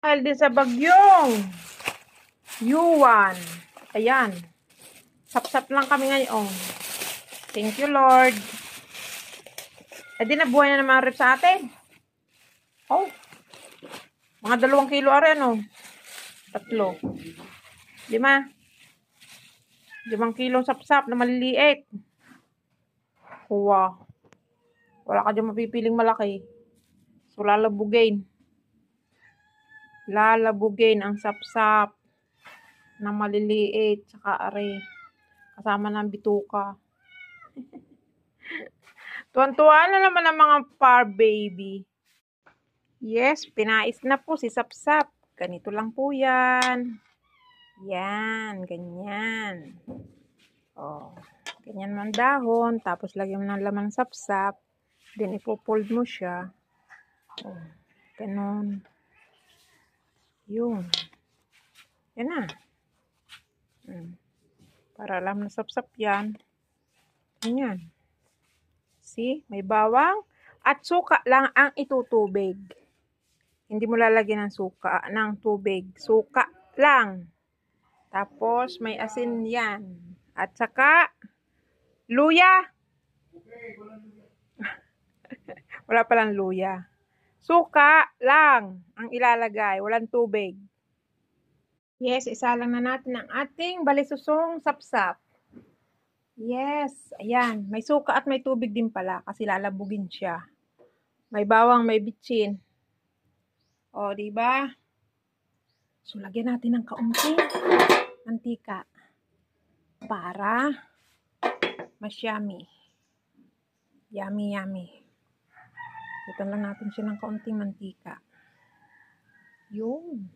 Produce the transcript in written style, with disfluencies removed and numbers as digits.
Dahil din sa bagyong Yuan. Ayan. Sap-sap lang kami ngayon. Thank you, Lord. Eh di nabuhay na naman rip sa atin. Oh. Mga 2 kilo are ano. 3. 5. 5 kilong sap-sap na maliliit. Wow. Wala ka dyan mapipiling malaki. So, lalabugin. Lalabugin ang sap-sap na maliliit. Tsaka are. Kasama ng bituka. Tuwan-tuwa na naman ang mga par baby. Yes, pinais na po si Sapsap. Ganito lang po yan. Yan, ganyan. Oh, ganyan man dahon. Tapos lagyan mo ng laman ng sapsap. Then, ipopold mo siya. Oh, ganun. Yun. Yan na. Para alam na sapsap yan. Ganyan. See? May bawang. At suka lang ang itutubig. Hindi mo lalagyan ng suka, ng tubig. Suka lang. Tapos, may asin yan. At saka, luya. Wala palang luya. Suka lang ang ilalagay. Walang tubig. Yes, isalang na natin ang ating balisusong sapsap. Yes, ayan. May suka at may tubig din pala kasi lalabugin siya. May bawang, may bitsin. O, diba? So, lagyan natin ng kaunting mantika para mas yummy. Yummy, yummy. Kutan lang natin siya ng kaunting mantika. Yun.